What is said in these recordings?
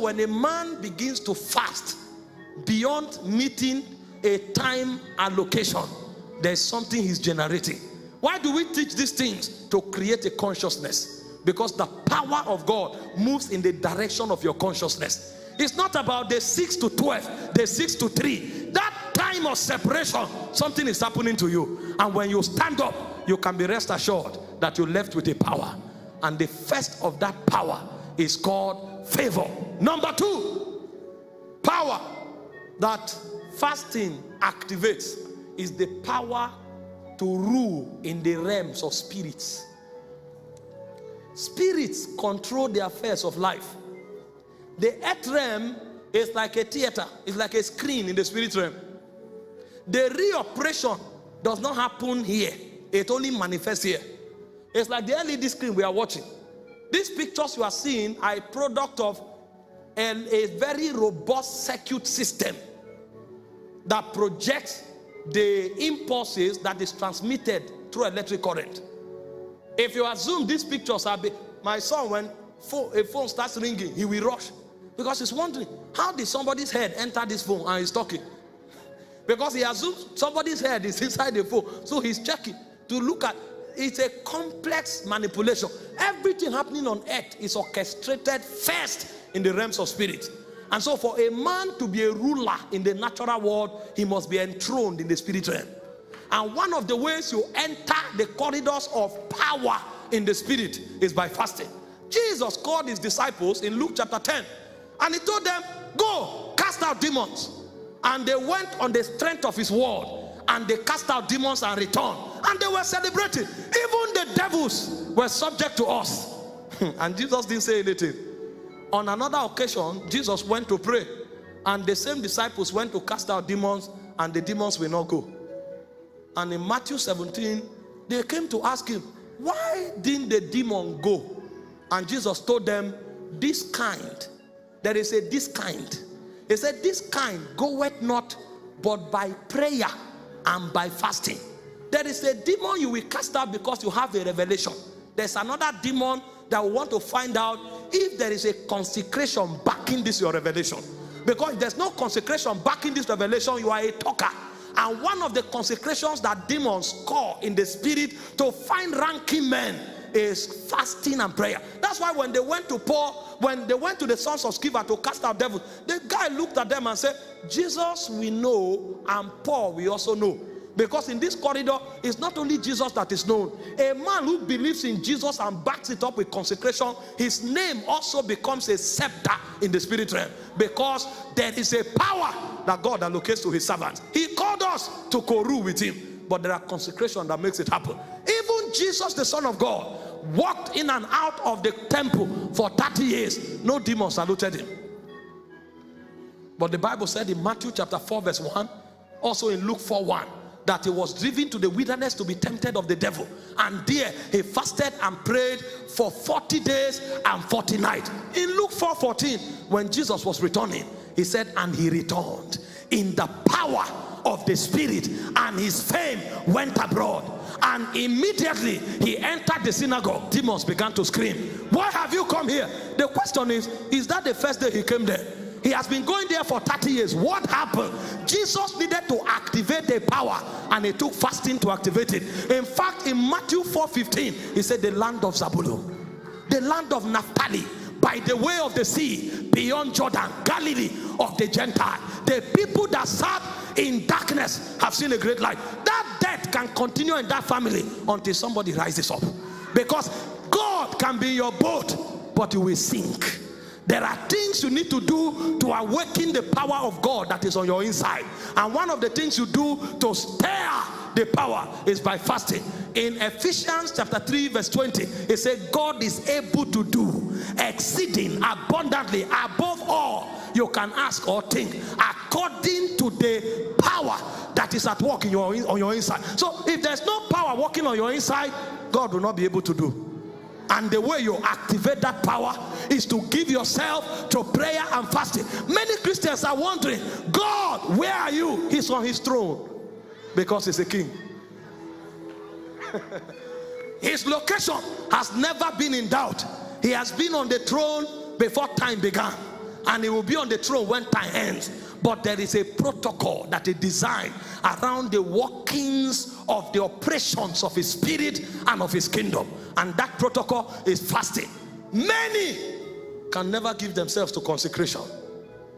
when a man begins to fast beyond meeting a time allocation, there's something he's generating. Why do we teach these things? To create a consciousness. Because the power of God moves in the direction of your consciousness. It's not about the 6 to 12, the 6 to 3. That time of separation, something is happening to you. And when you stand up, you can be rest assured that you're left with a power. And the first of that power is called favor. Number 2, power that fasting activates is the power to rule in the realms of spirits. Spirits control the affairs of life. The earth realm is like a theater. It's like a screen in the spirit realm. The reoperation does not happen here. It only manifests here. It's like the LED screen we are watching. These pictures you are seeing are a product of a very robust circuit system that projects the impulses that is transmitted through electric current. If you assume these pictures are my son, when a phone starts ringing, he will rush because he's wondering, how did somebody's head enter this phone and he's talking? Because he assumes somebody's head is inside the phone, so he's checking to look at. It's a complex manipulation. Everything happening on earth is orchestrated first in the realms of spirit. And so for a man to be a ruler in the natural world, he must be enthroned in the spirit realm. And one of the ways you enter the corridors of power in the spirit is by fasting. Jesus called his disciples in Luke chapter 10, and he told them, go cast out demons. And they went on the strength of his word, and they cast out demons and returned, and they were celebrating. Even the devils were subject to us. And Jesus didn't say anything. On another occasion, Jesus went to pray, and the same disciples went to cast out demons, and the demons will not go. And in Matthew 17, they came to ask him, why didn't the demon go? And Jesus told them, this kind. There is a this kind. He said, this kind goeth not but by prayer and by fasting. There is a demon you will cast out because you have a revelation. There's another demon that will want to find out if there is a consecration backing this your revelation. Because if there's no consecration backing this revelation, you are a talker. And one of the consecrations that demons call in the spirit to find ranking men is fasting and prayer. That's why when they went to Paul, when they went to the sons of Sceva to cast out devils, the guy looked at them and said, Jesus we know and Paul we also know. Because in this corridor, it's not only Jesus that is known. A man who believes in Jesus and backs it up with consecration, his name also becomes a scepter in the spirit realm. Because there is a power that God allocates to his servants. He called us to co-rule with him. But there are consecration that makes it happen. Even Jesus, the Son of God, walked in and out of the temple for 30 years. No demon saluted him. But the Bible said in Matthew chapter 4 verse 1, also in Luke 4:1, that he was driven to the wilderness to be tempted of the devil. And there he fasted and prayed for 40 days and 40 nights. In Luke 4:14, when Jesus was returning, he said, and he returned in the power of the Spirit, and his fame went abroad. And immediately he entered the synagogue. Demons began to scream, why have you come here? The question is that the first day he came there? He has been going there for 30 years. What happened? Jesus needed to activate the power, and he took fasting to activate it. In fact, in Matthew 4:15, he said, the land of Zabulon, the land of Naphtali, by the way of the sea, beyond Jordan, Galilee of the Gentile. The people that sat in darkness have seen a great light. That death can continue in that family until somebody rises up. Because God can be your boat, but you will sink. There are things you need to do to awaken the power of God that is on your inside. And one of the things you do to stir the power is by fasting. In Ephesians chapter 3 verse 20, it says God is able to do exceeding abundantly above all you can ask or think, according to the power that is at work in on your inside. So if there's no power working on your inside, God will not be able to do. And the way you activate that power is to give yourself to prayer and fasting. Many Christians are wondering, God, where are you? He's on his throne because he's a king. His location has never been in doubt. He has been on the throne before time began. and he will be on the throne when time ends. But there is a protocol that is designed around the workings of the operations of his spirit and of his kingdom. And that protocol is fasting. Many can never give themselves to consecration.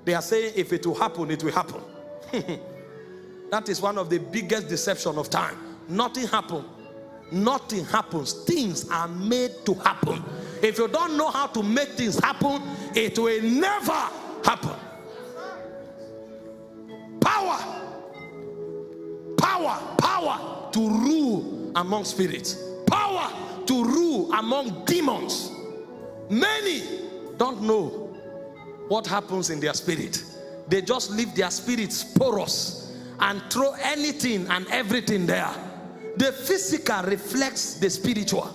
They are saying if it will happen, it will happen. That is one of the biggest deception of time. Nothing happens. Nothing happens. Things are made to happen. If you don't know how to make things happen, it will never happen. Power to rule among spirits. Power to rule among demons. Many don't know what happens in their spirit. They just leave their spirits porous and throw anything and everything there. The physical reflects the spiritual.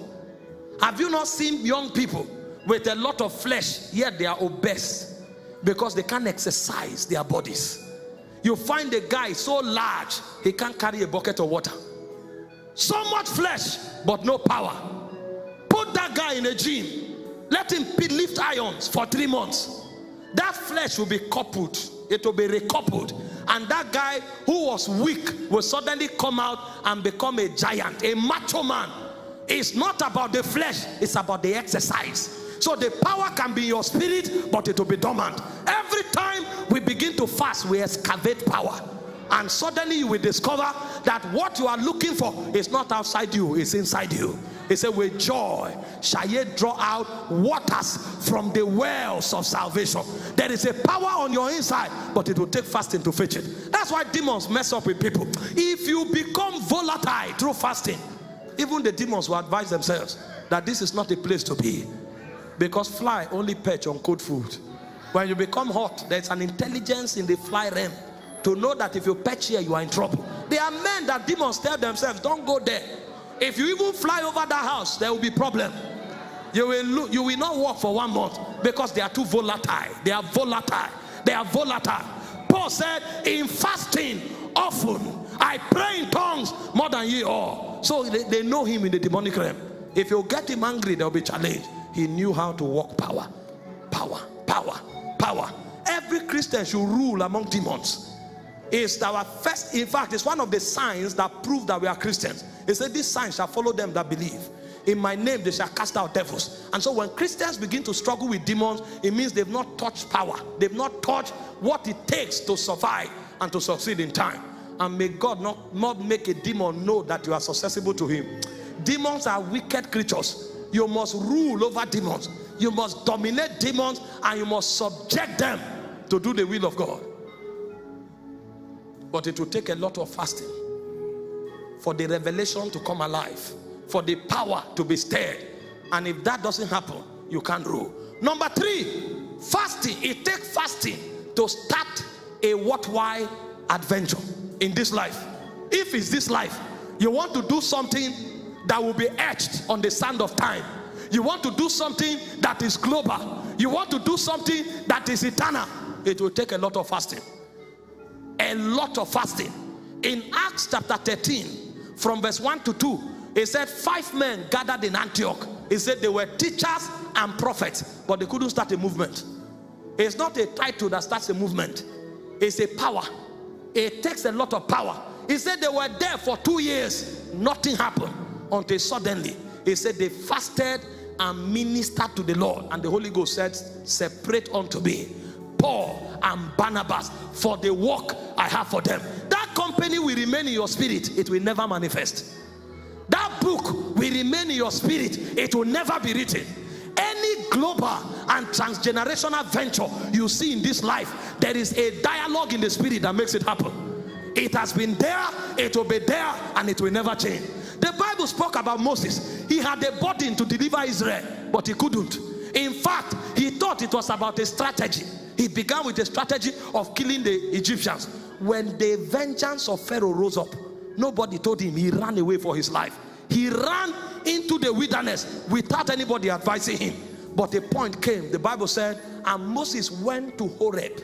Have you not seen young people with a lot of flesh, yet they are obese because they can't exercise their bodies? You find a guy so large, he can't carry a bucket of water. So much flesh, but no power. Put that guy in a gym. Let him lift irons for 3 months. That flesh will be coupled. It will be recoupled. And that guy who was weak will suddenly come out and become a giant, a macho man. It's not about the flesh, it's about the exercise. So the power can be in your spirit, but it will be dormant. Every time we begin to fast, we excavate power. And suddenly you will discover that what you are looking for is not outside you, it's inside you. He said, with joy shall ye draw out waters from the wells of salvation. There is a power on your inside, but it will take fasting to fetch it. That's why demons mess up with people. If you become volatile through fasting, even the demons will advise themselves that this is not a place to be. Because fly only perch on cold food. When you become hot, there's an intelligence in the fly realm to know that if you perch here, you are in trouble. There are men that demons tell themselves, don't go there. If you even fly over that house, there will be problem. You will not walk for 1 month because they are too volatile. They are volatile. They are volatile. Paul said, in fasting often I pray in tongues more than ye all. So they know him in the demonic realm. If you get him angry, there will be challenge. He knew how to walk power. Every Christian should rule among demons. It's our first, in fact, it's one of the signs that prove that we are Christians. It said, this sign shall follow them that believe. In my name they shall cast out devils. And so when Christians begin to struggle with demons, it means they've not touched power. They've not touched what it takes to survive and to succeed in time. And may God not make a demon know that you are susceptible to him. Demons are wicked creatures. You must rule over demons. You must dominate demons, and you must subject them to do the will of God. But it will take a lot of fasting for the revelation to come alive, for the power to be stirred. And if that doesn't happen, you can't rule. Number 3, fasting. It takes fasting to start a worthwhile adventure in this life. If it's this life, you want to do something that will be etched on the sand of time. You want to do something that is global. You want to do something that is eternal. It will take a lot of fasting. A lot of fasting. In Acts chapter 13, from verse 1 to 2, it said 5 men gathered in Antioch. It said they were teachers and prophets, but they couldn't start a movement. It's not a title that starts a movement. It's a power. It takes a lot of power. He said they were there for 2 years. Nothing happened until suddenly, he said they fasted and ministered to the Lord. And the Holy Ghost said, separate unto me Paul and Barnabas for the work I have for them. That company will remain in your spirit. It will never manifest. That book will remain in your spirit. It will never be written. Any global and transgenerational venture you see in this life, there is a dialogue in the spirit that makes it happen. It has been there, it will be there, and it will never change. The Bible spoke about Moses. He had a burden to deliver Israel, but he couldn't. In fact, he thought it was about a strategy. He began with a strategy of killing the Egyptians. When the vengeance of Pharaoh rose up, nobody told him. He ran away for his life. He ran into the wilderness without anybody advising him. But a point came. The Bible said, and Moses went to Horeb,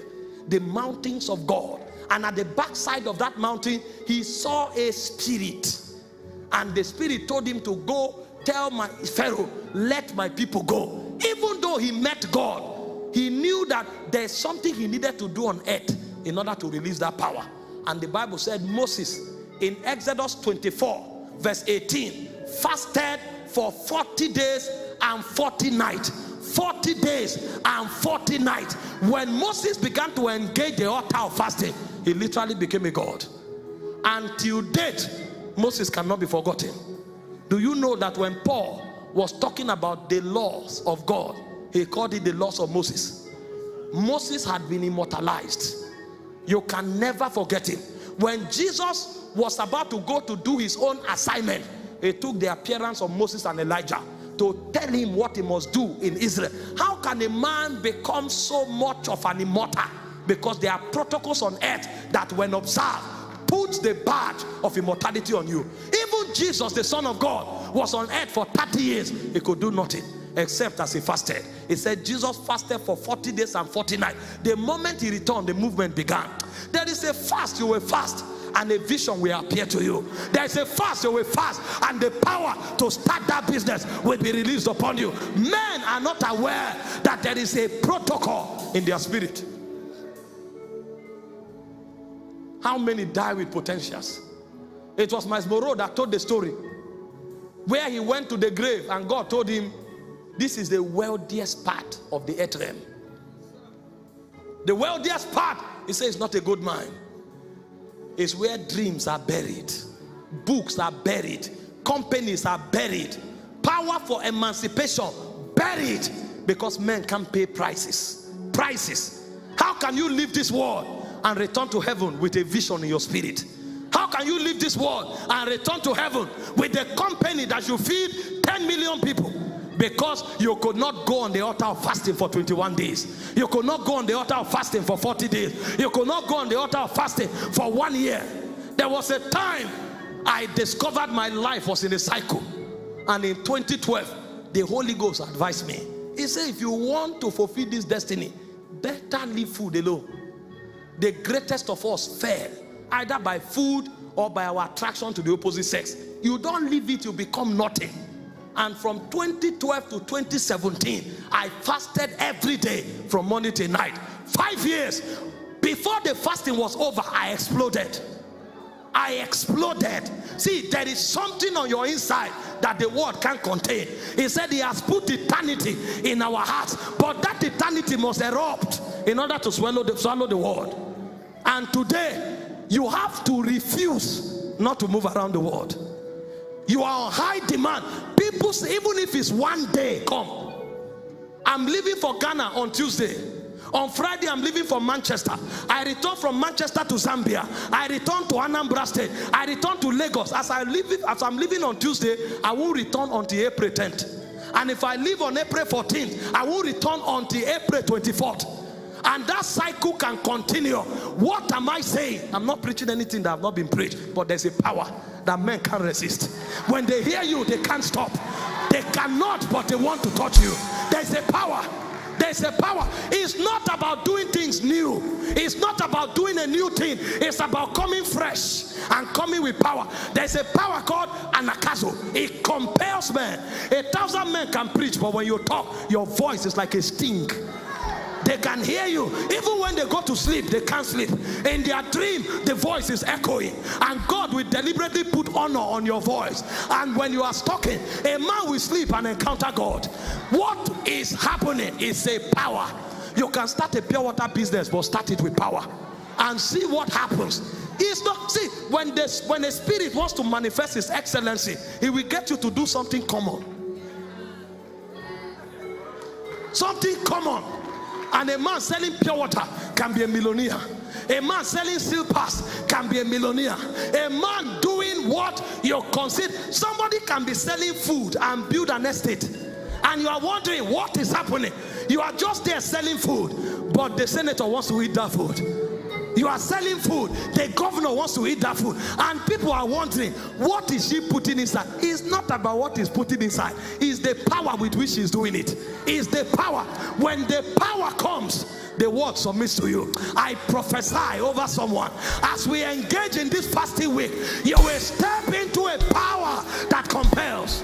the mountains of God. And at the backside of that mountain, he saw a spirit. And the spirit told him to go tell my Pharaoh, let my people go. Even though he met God, he knew that there's something he needed to do on earth in order to release that power. And the Bible said Moses in Exodus 24 verse 18 fasted for 40 days and 40 nights. 40 days and 40 nights. When Moses began to engage the altar of fasting, he literally became a god. Until date, Moses cannot be forgotten. Do you know that when Paul was talking about the laws of God, he called it the laws of Moses? Moses had been immortalized. You can never forget him. When Jesus was about to go to do his own assignment, he took the appearance of Moses and Elijah to tell him what he must do in Israel. How can a man become so much of an immortal? Because there are protocols on earth that when observed, puts the badge of immortality on you. Even Jesus, the Son of God, was on earth for 30 years. He could do nothing except as he fasted. He said Jesus fasted for 40 days and 40 nights. The moment he returned, the movement began. There is a fast, you will fast, and a vision will appear to you. There is a fast, you will fast, and the power to start that business will be released upon you. Men are not aware that there is a protocol in their spirit. How many die with potentials? It was Miles Moreau that told the story where he went to the grave and God told him, this is the wealthiest part of the earth realm. The wealthiest part, he says, is not a good mine. It's where dreams are buried, books are buried, companies are buried, power for emancipation buried, because men can't pay prices. How can you leave this world and return to heaven with a vision in your spirit? How can you leave this world and return to heaven with a company that you feed 10 million people? Because you could not go on the altar of fasting for 21 days. You could not go on the altar of fasting for 40 days. You could not go on the altar of fasting for 1 year. There was a time I discovered my life was in a cycle. And in 2012, the Holy Ghost advised me. He said, if you want to fulfill this destiny, better leave food alone. The greatest of us fell either by food or by our attraction to the opposite sex. You don't leave it, you become nothing. And from 2012 to 2017, I fasted every day from morning till night. 5 years. Before the fasting was over, I exploded. See, there is something on your inside that the world can't contain. He said he has put eternity in our hearts, but that eternity must erupt in order to swallow the world. And today, you have to refuse not to move around the world. You are on high demand. People say, even if it's 1 day, come. I'm leaving for Ghana on Tuesday. On Friday, I'm leaving for Manchester. I return from Manchester to Zambia. I return to Anambra State. I return to Lagos. As I'm leaving on Tuesday, I won't return until April 10th. And if I leave on April 14th, I won't return until April 24th. And that cycle can continue. What am I saying? I'm not preaching anything that have not been preached, but there's a power that men can't resist. When they hear you, they can't stop. They cannot, but they want to touch you. There's a power. There's a power. It's not about doing things new. It's not about doing a new thing. It's about coming fresh and coming with power. There's a power called anakazo. It compels men. 1,000 men can preach, but when you talk, your voice is like a sting. They can hear you. Even when they go to sleep, they can't sleep. In their dream, the voice is echoing. And God will deliberately put honor on your voice. And when you are talking, a man will sleep and encounter God. What is happening is a power. You can start a pure water business, but start it with power. And see what happens. It's not, see, when a spirit wants to manifest his excellency, he will get you to do something common. Something common. And a man selling pure water can be a millionaire. A man selling silpers can be a millionaire. A man doing what you consider. Somebody can be selling food and build an estate. And you are wondering what is happening. You are just there selling food, but the senator wants to eat that food. You are selling food, the governor wants to eat that food, and people are wondering, what is she putting inside? It's not about what he's putting inside. It's the power with which she's doing it. It's the power. When the power comes, the word submits to you. I prophesy over someone, as we engage in this fasting week, you will step into a power that compels.